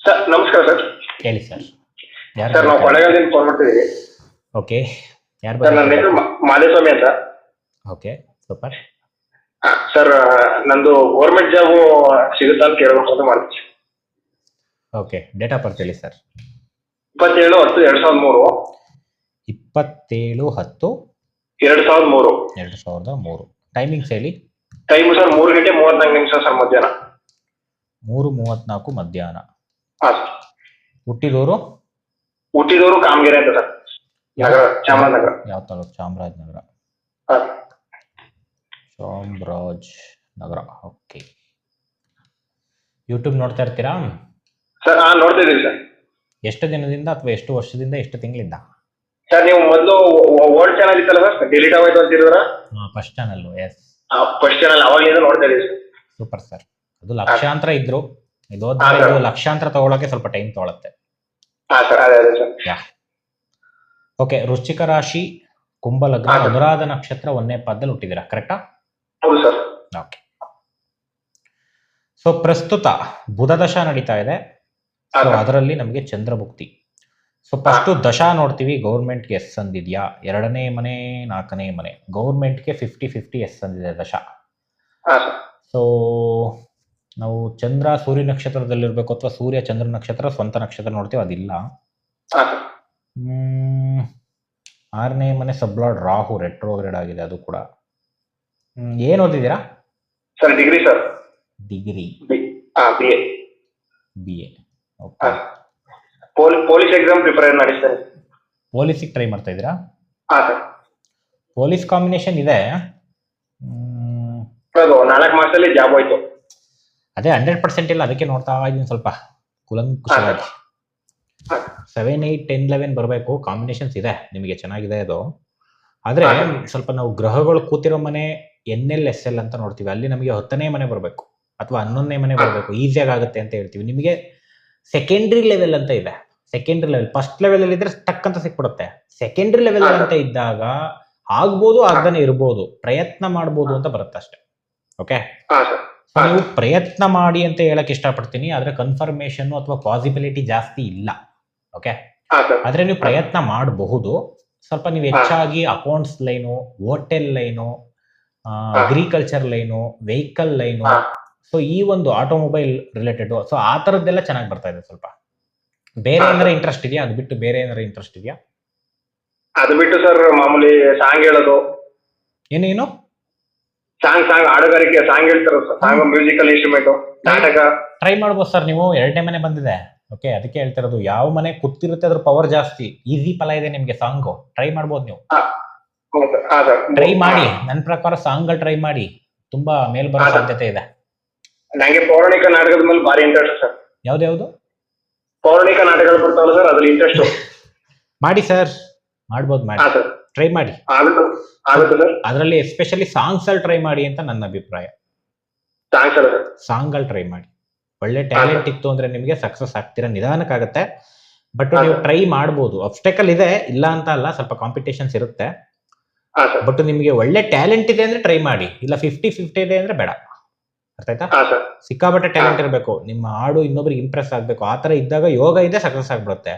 ಸರ್. ನಮಸ್ಕಾರ ಸರ್. ಹೇಳಿ ಸರ್. ಸರ್, ನಾವು ಕೊಳ್ಳೇಗಾಲದಿಂದ ಫೋನ್ ಮಾಡ್ತಿದ್ದೀವಿ. ಓಕೆ, ಯಾರು? ಸರ್, ನನ್ನ ಹೆಸರು ಮಾದೇಸ್ವಾಮಿ ಅಂತ. Okay, super. ಸರ್, ನಂದು ಗೌರ್ಮೆಂಟ್ ಜಾಬ್ ಸಿಗುತ್ತಾ ಅಂತ ಕೇಳಬೇಕು ಅಂತ ಮಾಡ್ತೀವಿ. ಓಕೆ, ಡೇಟ್ ಆಫ್ ಬರ್ತ್ ಹೇಳಿ ಸರ್. 27/10/2003. 27/10/2003. ಟೈಮಿಂಗ್ಸ್ ಹೇಳಿ. ಟೈಮು ಸರ್ 3:34 ಸರ್, ಮಧ್ಯಾಹ್ನ. 3:34 ಮಧ್ಯಾಹ್ನ. ಹಾಂ ಸರ್. ಹುಟ್ಟಿದವರು ಕಾಮಗೆರೆ ಅಂತ ಸರ್, ನಗರ, ಚಾಮರಾಜನಗರ. ಯಾವ ತಾಲೂಕು? ಚಾಮರಾಜನಗರ. ಚಾಮರಾಜನಗರ. ಓಕೆ. ಯೂಟ್ಯೂಬ್ ನೋಡ್ತಾ ಇರ್ತೀರಾ ಸರ್? ನೋಡ್ತಾ ಇದ್ದೀವಿ ಸರ್. ಎಷ್ಟು ದಿನದಿಂದ ಅಥವಾ ಎಷ್ಟು ವರ್ಷದಿಂದ, ಎಷ್ಟು ತಿಂಗಳಿಂದ? ಸರ್, ನೀವು ಮೊದಲು ಓಲ್ಡ್ ಚಾನಲ್ ಇತ್ತಲ್ಲ ಸರ್, ಡಿಲೀಟ್ ಆಗೋಯ್ತು ಅಂತಿರೋದ್ರ? First channel. Yes, first channel ಅವಾಗಲಿಂದ ನೋಡ್ತಾ ಇದ್ದೀವಿ ಸರ್. Super sir. ಅದು ಲಕ್ಷಾಂತರ ಇದ್ರು, ಇದು ಲಕ್ಷಾಂತರ ತಗೊಳಕ್ಕೆ ಸ್ವಲ್ಪ ಟೈಮ್ ತಗೊಳತ್ತೆ. ಹಾ ಸರ್, ಅದೇ ಸರ್. ಯಾ. ಓಕೆ, ವೃಶ್ಚಿಕ ರಾಶಿ, ಕುಂಭ ಲಗ್ನ, ಹಾ, ಸರ್. ಅನುರಾಧ ನಕ್ಷತ್ರ, 1ನೇ ಪಾದದಲ್ಲಿ ಹುಟ್ಟಿದ್ದೀರಾ, ಕರೆಕ್ಟಾ? ಹೌದು ಸರ್. ಓಕೆ. ಸೊ ಪ್ರಸ್ತುತ ಬುಧ ದಶಾ ನಡೀತಾ ಇದೆ. ಹಾ, ಸೊ ಸರ್. ಅದರಲ್ಲಿ ನಮಗೆ ಚಂದ್ರಭುಕ್ತಿ. ಸೊ ಫಸ್ಟು ದಶಾ ನೋಡ್ತೀವಿ. ಗೌರ್ಮೆಂಟ್ಗೆ ಎಸ್ ಅಂದಿದ್ಯಾ? 2ನೇ ಮನೆ, 4ನೇ ಮನೆ. ಗೌರ್ಮೆಂಟ್ಗೆ 50-50 ಎಸ್ ಅಂದಿದೆ ದಶಾ. ಹಾ ಸರ್. ಸೊ ನಾವು ಚಂದ್ರ ಸೂರ್ಯ ನಕ್ಷತ್ರದಲ್ಲಿರ್ಬೇಕು ಅಥವಾ ಸೂರ್ಯ ಚಂದ್ರ ನಕ್ಷತ್ರ ಸ್ವಂತ ನಕ್ಷತ್ರ ನೋಡ್ತೀವಿ, ಅದಿಲ್ಲ. ಹಾ ಸರ್. 6ನೇ ಮನೆ ಸಬ್ಲಾರ್ಡ್ ರಾಹು ರೆಟ್ರೋಗ್ರೇಡ್ ಆಗಿದೆ, ಅದು ಕೂಡ. ಏನು ಓದಿದ್ದೀರಾ? Sir degree sir. Degree BA. BA. Okay. ಹಾ. ಪೊಲೀಸ್ ಎಕ್ಸಾಮ್ ಪ್ರಿಪೇರ್ ನಡೆಸ್ತಾರೆ. ಪೊಲೀಸಿಗೆ ಟ್ರೈ ಮಾಡ್ತಾ ಇದ್ದೀರಾ? ಹಾ ಸರ್. ಪೊಲೀಸ್ ಕಾಂಬಿನೇಷನ್ ಇದೆ. ಅದು 4 ಮಾಸದಲ್ಲಿ ಜಾಬ್ ಹೋಯ್ತು. ಅದೇ 100% ಇಲ್ಲ, ಅದಕ್ಕೆ ನೋಡ್ತಾ ಇದ್ದೀನಿ ಸ್ವಲ್ಪ ಕುಲಂಕುಷವಾಗಿ. 7, 8, 10, 11 ಬರಬೇಕು. ಕಾಂಬಿನೇಷನ್ಸ್ ಇದೆ ನಿಮಗೆ, ಚೆನ್ನಾಗಿದೆ ಅದು. ಆದರೆ ಸ್ವಲ್ಪ ನಾವು ಗ್ರಹಗಳು ಕೂತಿರೋ ಮನೆ NL-SL ಅಂತ ನೋಡ್ತೀವಿ, ಅಲ್ಲಿ ನಮಗೆ 10ನೇ ಮನೆ ಬರಬೇಕು ಅಥವಾ 11ನೇ ಮನೆ ಬರಬೇಕು, ಈಸಿಯಾಗಿ ಆಗುತ್ತೆ ಅಂತ ಹೇಳ್ತೀವಿ. ನಿಮಗೆ ಸೆಕೆಂಡ್ರಿ ಲೆವೆಲ್ ಅಂತ ಇದೆ. ಸೆಕೆಂಡ್ರಿ ಲೆವೆಲ್, ಫಸ್ಟ್ ಲೆವೆಲ್ ಅಲ್ಲಿ ಇದ್ರೆ ಟಕ್ ಅಂತ ಸಿಕ್ಬಿಡುತ್ತೆ. ಸೆಕೆಂಡ್ರಿ ಲೆವೆಲ್ ಅಂತ ಇದ್ದಾಗ ಆಗ್ಬೋದು, ಆಗದೇ ಇರ್ಬೋದು, ಪ್ರಯತ್ನ ಮಾಡ್ಬೋದು ಅಂತ ಬರುತ್ತೆ ಅಷ್ಟೇ. ಓಕೆ, ನೀವು ಪ್ರಯತ್ನ ಮಾಡಿ ಅಂತ ಹೇಳಕ್ ಇಷ್ಟಪಡ್ತೀನಿ, ಆದ್ರೆ ಕನ್ಫರ್ಮೇಶನ್ ಅಥವಾ ಪಾಸಿಬಿಲಿಟಿ ಜಾಸ್ತಿ ಇಲ್ಲ. ಓಕೆ, ಆದ್ರೆ ನೀವು ಪ್ರಯತ್ನ ಮಾಡಬಹುದು. ಸ್ವಲ್ಪ ನೀವು ಹೆಚ್ಚಾಗಿ accounts line, hotel line, agriculture line, vehicle line, so ಈ ಒಂದು ಆಟೋಮೊಬೈಲ್ ರಿಲೇಟೆಡ್, ಸೊ ಆ ತರದ್ದೆಲ್ಲ ಚೆನ್ನಾಗಿ ಬರ್ತಾ ಇದೆ. ಸ್ವಲ್ಪ ಬೇರೆ ಏನಾರ ಇಂಟ್ರೆಸ್ಟ್ ಇದೆಯಾ? ಅದು ಬಿಟ್ಟು ಬೇರೆ ಏನಾರ ಇಂಟ್ರೆಸ್ಟ್ ಇದೆಯಾ? ಅದು ಬಿಟ್ಟು ಸರ್ ಮಾಮೂಲಿ ಸಾಂಗ್ ಹೇಳೋದು. ಏನೇನು? ಸಾಂಗ್ ಹಾಡುಗಾರಿಕೆ, ಸಾಂಗ್ ಹೇಳ್ತಾರ ಸರ್. ಸಾಂಗ್, ಮ್ಯೂಸಿಕಲ್ ಇನ್ಸ್ಟ್ರೂಮೆಂಟ್, ನಾಟಕ. ಟ್ರೈ ಮಾಡ್ಬೋದು ಸರ್ ನೀವು. 2ನೇ ಮನೆ ಬಂದಿದೆ. ಓಕೆ, ಅದಕ್ಕೆ ಹೇಳ್ತಿರೋದು, ಯಾವ ಮನೆ ಕೂತಿರುತ್ತೆ ಅದ್ರ ಪವರ್ ಜಾಸ್ತಿ. ಈಸಿ ಫಲ ಇದೆ ನಿಮ್ಗೆ ಸಾಂಗು. ಟ್ರೈ ಮಾಡ್ಬೋದು ನೀವು. ಟ್ರೈ ಮಾಡಿ. ನನ್ನ ಪ್ರಕಾರ ಸಾಂಗ್ ಟ್ರೈ ಮಾಡಿ, ತುಂಬಾ ಮೇಲ್ ಬರೋ ಸಾಧ್ಯತೆ ಇದೆ. ನಂಗೆ ಪೌರಾಣಿಕ ನಾಟಕದ ಮೇಲೆ ಭಾರಿ ಇಂಟ್ರೆಸ್ಟ್ ಸರ್. ಯಾವ್ದು? ಪೌರಾಣಿಕ ನಾಟಕಗಳು ಬರ್ತಾವಲ್ಲ ಸರ್, ಅದ್ರಲ್ಲಿ ಇಂಟ್ರೆಸ್ಟ್. ಮಾಡಿ ಸರ್, ಮಾಡ್ಬೋದು, ಮಾಡಿ. ಟ್ರೈ ಮಾಡಿ. ಅದರಲ್ಲಿ ಎಸ್ಪೆಷಲಿ ಸಾಂಗ್ಸ್ ಅಲ್ಲಿ ಟ್ರೈ ಮಾಡಿ ಅಂತ ನನ್ನ ಅಭಿಪ್ರಾಯ. ಸಾಂಗ್ ಅಲ್ಲಿ ಟ್ರೈ ಮಾಡಿ. ಒಳ್ಳೆ ಟ್ಯಾಲೆಂಟ್ ಇತ್ತು ಅಂದ್ರೆ ನಿಮಗೆ ಸಕ್ಸಸ್ ಆಗ್ತೀರಾ. ನಿಧಾನಕ್ಕಾಗತ್ತೆ, ಬಟ್ ನೀವು ಟ್ರೈ ಮಾಡ್ಬೋದು. ಅಬ್ಸ್ಟೆಕಲ್ ಇದೆ, ಇಲ್ಲ ಅಂತ ಅಲ್ಲ, ಸ್ವಲ್ಪ ಕಾಂಪಿಟೇಷನ್ಸ್ ಇರುತ್ತೆ. ಬಟ್ ನಿಮಗೆ ಒಳ್ಳೆ ಟ್ಯಾಲೆಂಟ್ ಇದೆ ಅಂದ್ರೆ ಟ್ರೈ ಮಾಡಿ. ಇಲ್ಲ 50-50 ಇದೆ ಅಂದ್ರೆ ಬೇಡ. ಅರ್ಥ ಆಯ್ತಾ? ಸಿಕ್ಕಾಬಟ್ಟೆ ಟ್ಯಾಲೆಂಟ್ ಇರಬೇಕು, ನಿಮ್ಮ ಹಾಡು ಇನ್ನೊಬ್ರಿಗೆ ಇಂಪ್ರೆಸ್ ಆಗ್ಬೇಕು. ಆ ತರ ಇದ್ದಾಗ ಯೋಗ ಇದೆ, ಸಕ್ಸಸ್ ಆಗ್ಬಿಡುತ್ತೆ.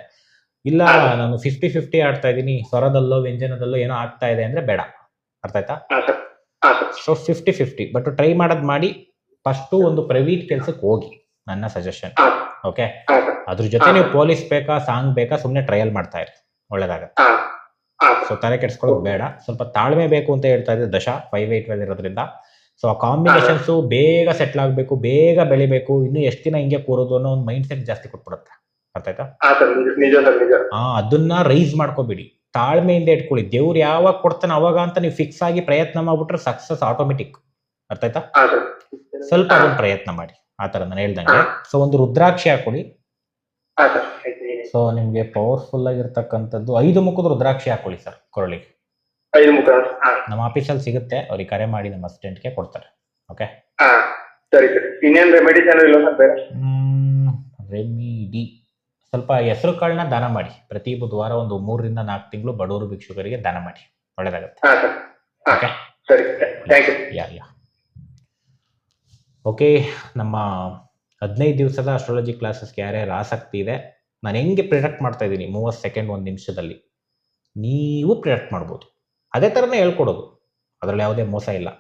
ಇಲ್ಲ ನಾನು 50-50 ಆಡ್ತಾ ಇದ್ದೀನಿ, ಸ್ವರದಲ್ಲೋ ವ್ಯಂಜನದಲ್ಲೋ ಏನೋ ಆಗ್ತಾ ಇದೆ ಅಂದ್ರೆ ಬೇಡ. ಅರ್ಥ ಆಯ್ತಾ? ಸೊ 50-50, ಬಟ್ ಟ್ರೈ ಮಾಡೋದ್ ಮಾಡಿ. ಫಸ್ಟ್ ಒಂದು ಪ್ರೈವೇಟ್ ಕೆಲ್ಸಕ್ಕೆ ಹೋಗಿ, ನನ್ನ ಸಜೆಷನ್. ಓಕೆ, ಅದ್ರ ಜೊತೆ ನೀವು ಪೊಲೀಸ್ ಬೇಕಾ, ಸಾಂಗ್ ಬೇಕಾ, ಸುಮ್ನೆ ಟ್ರಯಲ್ ಮಾಡ್ತಾ ಇರಿ, ಒಳ್ಳೇದಾಗತ್ತೆ. ಸೊ ತಲೆ ಕೆಡ್ಸ್ಕೊಳ್ಳೋದು ಬೇಡ. ಸ್ವಲ್ಪ ತಾಳ್ಮೆ ಬೇಕು ಅಂತ ಹೇಳ್ತಾ ಇದ್ದೆ. ದಶಾ 5-8 ಇರೋದ್ರಿಂದ ಸೊ ಆ ಕಾಂಬಿನೇಷನ್ಸ್ ಬೇಗ ಸೆಟ್ಲ್ ಆಗ್ಬೇಕು, ಬೇಗ ಬೆಳಿಬೇಕು. ಇನ್ನು ಎಷ್ಟು ದಿನ ಹಿಂಗೆ ಕೂರೋದು ಅನ್ನೋ ಒಂದು ಮೈಂಡ್ ಸೆಟ್ ಜಾಸ್ತಿ ಕೊಟ್ಬಿಡುತ್ತೆ. ಅರ್ಥ ಆಯ್ತಾ? ಅದನ್ನ ರೈಸ್ ಮಾಡ್ಕೋಬೇಡಿ, ತಾಳ್ಮೆಯಿಂದ ಇಟ್ಕೊಳ್ಳಿ. ದೇವ್ರು ಯಾವಾಗ ಕೊಡ್ತಾನೆ ಅವಾಗ ಅಂತ ನೀವು ಫಿಕ್ಸ್ ಆಗಿ ಪ್ರಯತ್ನ ಮಾಡ್ಬಿಟ್ರೆ ಸಕ್ಸಸ್ ಆಟೋಮೆಟಿಕ್. ಅರ್ಥ ಆಯ್ತಾ? ಸ್ವಲ್ಪ ಅದನ್ನ ಪ್ರಯತ್ನ ಮಾಡಿ, ಆ ತರ ನಾನು ಹೇಳ್ದಂಗೆ. ಸೊ ಒಂದು ರುದ್ರಾಕ್ಷಿ ಹಾಕೊಳ್ಳಿ. ಸೊ ನಿಮ್ಗೆ ಪವರ್ಫುಲ್ ಆಗಿರ್ತಕ್ಕಂಥದ್ದು 5 ಮುಖದ ರುದ್ರಾಕ್ಷಿ ಹಾಕೊಳ್ಳಿ ಸರ್, ಕೊರಳಿಗೆ. ನಮ್ಮ ಆಫೀಸಲ್ಲಿ ಸಿಗುತ್ತೆ, ಅವ್ರಿಗೆ ಕರೆ ಮಾಡಿ ನಮ್ಮ ಅಸಿಸ್ಟೆಂಟ್ಗೆ ಕೊಡ್ತಾರೆ. ಓಕೆ, ರೆಮಿಡಿ ಸ್ವಲ್ಪ ಹೆಸರು ಕಾಳನ್ನ ದಾನ ಮಾಡಿ. ಪ್ರತಿ ಬುಧವಾರ ಒಂದು 3 ರಿಂದ 4 ತಿಂಗಳು ಬಡವರು ಭಿಕ್ಷುಕರಿಗೆ ದಾನ ಮಾಡಿ, ಒಳ್ಳೇದಾಗುತ್ತೆ. Okay, okay. ನಮ್ಮ 15 ದಿವಸದ ಅಸ್ಟ್ರಾಲಜಿ ಕ್ಲಾಸಸ್ಗೆ ಯಾರ್ಯಾರು ಆಸಕ್ತಿ ಇದೆ, ನಾನು ಹೆಂಗೆ ಪ್ರಿಡಕ್ಟ್ ಮಾಡ್ತಾ ಇದ್ದೀನಿ 30 ಸೆಕೆಂಡ್ 1 ನಿಮಿಷದಲ್ಲಿ, ನೀವು ಪ್ರಿಡಕ್ಟ್ ಮಾಡ್ಬೋದು. ಅದೇ ಥರನೇ ಹೇಳ್ಕೊಡೋದು, ಅದರಲ್ಲಿ ಯಾವುದೇ ಮೋಸ ಇಲ್ಲ.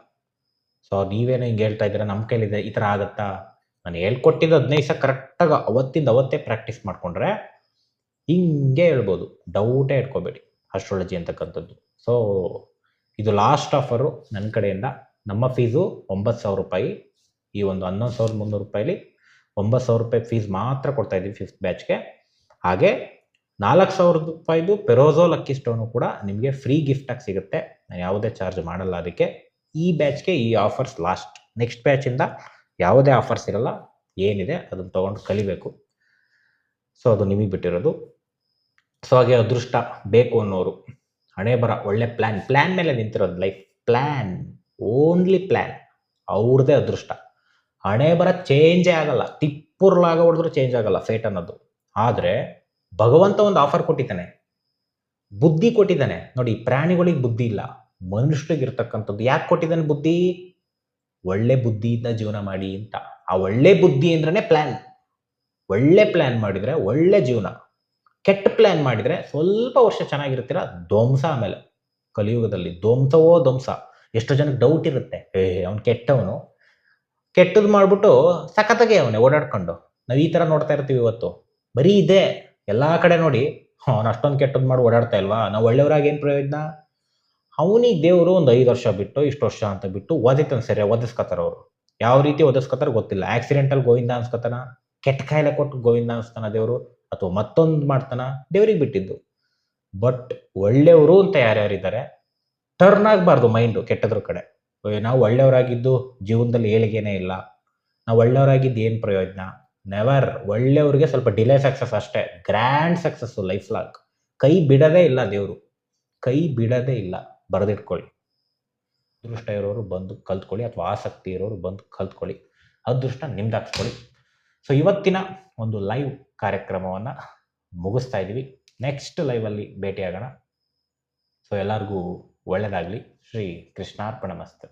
ಸೊ ನೀವೇನೋ ಹಿಂಗೆ ಹೇಳ್ತಾ ಇದ್ದೀರಾ, ನಮ್ಮ ಕೈಲಿದೆ, ಈ ಥರ ಆಗುತ್ತಾ? ನಾನು ಹೇಳ್ಕೊಟ್ಟಿದ್ದು 15 ದಿವಸ ಕರೆಕ್ಟಾಗಿ ಅವತ್ತಿಂದ ಅವತ್ತೇ ಪ್ರಾಕ್ಟೀಸ್ ಮಾಡಿಕೊಂಡ್ರೆ ಹಿಂಗೆ ಹೇಳ್ಬೋದು, ಡೌಟೇ ಇಟ್ಕೋಬೇಡಿ ಅಸ್ಟ್ರಾಲಜಿ ಅಂತಕ್ಕಂಥದ್ದು. ಸೊ ಇದು ಲಾಸ್ಟ್ ಆಫರು ನನ್ನ ಕಡೆಯಿಂದ. ನಮ್ಮ ಫೀಸು 9,000 ರೂಪಾಯಿ. ಈ ಒಂದು 11,300 ರೂಪಾಯಿಲಿ 9,000 ರೂಪಾಯಿ ಫೀಸ್ ಮಾತ್ರ ಕೊಡ್ತಾ ಇದ್ದೀವಿ 5th ಬ್ಯಾಚ್ಗೆ. ಹಾಗೆ 4,000 ರೂಪಾಯಿದು ಪೆರೋಜೋ ಲಕ್ಕಿ ಸ್ಟೋನು ಕೂಡ ನಿಮಗೆ ಫ್ರೀ ಗಿಫ್ಟ್ ಆಗಿ ಸಿಗುತ್ತೆ. ನಾನು ಯಾವುದೇ ಚಾರ್ಜ್ ಮಾಡಲ್ಲ ಅದಕ್ಕೆ. ಈ ಬ್ಯಾಚ್ಗೆ ಈ ಆಫರ್ಸ್ ಲಾಸ್ಟ್. ನೆಕ್ಸ್ಟ್ ಬ್ಯಾಚಿಂದ ಯಾವುದೇ ಆಫರ್ಸ್ ಇರಲ್ಲ. ಏನಿದೆ ಅದನ್ನು ತೊಗೊಂಡು ಕಲಿಬೇಕು. ಸೊ ಅದು ನಿಮಗೆ ಬಿಟ್ಟಿರೋದು. ಸೊ ಹಾಗೆ ಅದೃಷ್ಟ ಬೇಕು ಅನ್ನೋರು, ಹಣೆ ಬರ, ಒಳ್ಳೆ ಪ್ಲ್ಯಾನ್ ಮೇಲೆ ನಿಂತಿರೋದು. ಲೈಫ್ ಪ್ಲ್ಯಾನ್, ಓನ್ಲಿ ಪ್ಲ್ಯಾನ್, ಅವ್ರದ್ದೇ ಅದೃಷ್ಟ. ಹಣೆ ಬರ ಚೇಂಜೇ ಆಗಲ್ಲ, ತಿಪ್ಪುರ್ಲಾಗ ಹೊಡೆದ್ರು ಚೇಂಜ್ ಆಗಲ್ಲ ಫೇಟ್ ಅನ್ನೋದು. ಆದರೆ ಭಗವಂತ ಒಂದು ಆಫರ್ ಕೊಟ್ಟಿದ್ದಾನೆ, ಬುದ್ಧಿ ಕೊಟ್ಟಿದ್ದಾನೆ. ನೋಡಿ, ಪ್ರಾಣಿಗಳಿಗೆ ಬುದ್ಧಿ ಇಲ್ಲ, ಮನುಷ್ಯರಿಗೆ ಇರ್ತಕ್ಕಂಥದ್ದು. ಯಾಕೆ ಕೊಟ್ಟಿದ್ದಾನೆ ಬುದ್ಧಿ? ಒಳ್ಳೆ ಬುದ್ಧಿಯಿಂದ ಜೀವನ ಮಾಡಿ ಅಂತ. ಆ ಒಳ್ಳೆ ಬುದ್ಧಿ ಅಂದ್ರೇ ಪ್ಲ್ಯಾನ್. ಒಳ್ಳೆ ಪ್ಲ್ಯಾನ್ ಮಾಡಿದರೆ ಒಳ್ಳೆ ಜೀವನ, ಕೆಟ್ಟ ಪ್ಲ್ಯಾನ್ ಮಾಡಿದರೆ ಸ್ವಲ್ಪ ವರ್ಷ ಚೆನ್ನಾಗಿರ್ತೀರ, ಧ್ವಂಸ. ಆಮೇಲೆ ಕಲಿಯುಗದಲ್ಲಿ ಧ್ವಂಸವೋ ಧ್ವಂಸ. ಎಷ್ಟೋ ಜನಕ್ಕೆ ಡೌಟ್ ಇರುತ್ತೆ, ಅವ್ನು ಕೆಟ್ಟವನು, ಕೆಟ್ಟದ್ದು ಮಾಡಿಬಿಟ್ಟು ಸಖತ್ತಾಗೆ ಅವನೇ ಓಡಾಡ್ಕೊಂಡು. ನಾವು ಈ ಥರ ನೋಡ್ತಾ ಇರ್ತೀವಿ ಇವತ್ತು. ಬರೀ ಇದೆ ಎಲ್ಲ ಕಡೆ. ನೋಡಿ, ಅವ್ನು ಅಷ್ಟೊಂದು ಕೆಟ್ಟದ್ದು ಮಾಡಿ ಓಡಾಡ್ತಾ ಇಲ್ವಾ? ನಾವು ಒಳ್ಳೆಯವರಾಗಿ ಏನು ಪ್ರಯೋಜನ? ಅವನಿಗೆ ದೇವರು ಒಂದು 5 ವರ್ಷ ಬಿಟ್ಟು, ಇಷ್ಟು ವರ್ಷ ಅಂತ ಬಿಟ್ಟು ಓದಿತಾನೆ, ಸರಿ ಓದಿಸ್ಕೊತಾರೆ ಅವರು. ಯಾವ ರೀತಿ ಓದಿಸ್ಕೊತಾರೆ ಗೊತ್ತಿಲ್ಲ. ಆಕ್ಸಿಡೆಂಟಲ್ಲಿ ಗೋವಿಂದ ಅನ್ಸ್ಕೊತಾನ, ಕೆಟ್ಟ ಕಾಯಿಲೆ ಕೊಟ್ಟು ಗೋವಿಂದ ಅನ್ಸ್ತಾನ ದೇವರು, ಅಥವಾ ಮತ್ತೊಂದು ಮಾಡ್ತಾನ, ದೇವ್ರಿಗೆ ಬಿಟ್ಟಿದ್ದು. ಬಟ್ ಒಳ್ಳೆಯವರು ಅಂತ ಯಾರ್ಯಾರಿದ್ದಾರೆ, ಟರ್ನ್ ಆಗಬಾರ್ದು ಮೈಂಡು ಕೆಟ್ಟದ್ರ ಕಡೆ. ನಾವು ಒಳ್ಳೆಯವರಾಗಿದ್ದು ಜೀವನದಲ್ಲಿ ಏಳಿಗೆನೇ ಇಲ್ಲ, ನಾವು ಒಳ್ಳೆಯವರಾಗಿದ್ದು ಏನು ಪ್ರಯೋಜನ? ನೆವರ್. ಒಳ್ಳೆಯವ್ರಿಗೆ ಸ್ವಲ್ಪ ಡಿಲೇ ಸಕ್ಸಸ್ ಅಷ್ಟೇ, ಗ್ರ್ಯಾಂಡ್ ಸಕ್ಸಸ್ಸು ಲೈಫ್ ಲಾಂಗ್. ಕೈ ಬಿಡೋದೇ ಇಲ್ಲ ದೇವರು, ಕೈ ಬಿಡೋದೇ ಇಲ್ಲ. ಬರೆದಿಟ್ಕೊಳ್ಳಿ. ಅದೃಷ್ಟ ಇರೋರು ಬಂದು ಕಲ್ತ್ಕೊಳ್ಳಿ, ಅಥವಾ ಆಸಕ್ತಿ ಇರೋರು ಬಂದು ಕಲ್ತ್ಕೊಳ್ಳಿ. ಅದೃಷ್ಟ ನಿಮ್ದು ಹಾಕ್ಸ್ಕೊಳ್ಳಿ. ಸೊ ಇವತ್ತಿನ ಒಂದು ಲೈವ್ ಕಾರ್ಯಕ್ರಮವನ್ನು ಮುಗಿಸ್ತಾ ಇದ್ದೀವಿ. ನೆಕ್ಸ್ಟ್ ಲೈವಲ್ಲಿ ಭೇಟಿಯಾಗೋಣ. ಸೊ ಎಲ್ಲರಿಗೂ ಒಳ್ಳೆಯದಾಗಲಿ. ಶ್ರೀ ಕೃಷ್ಣಾರ್ಪಣಮಸ್ತು.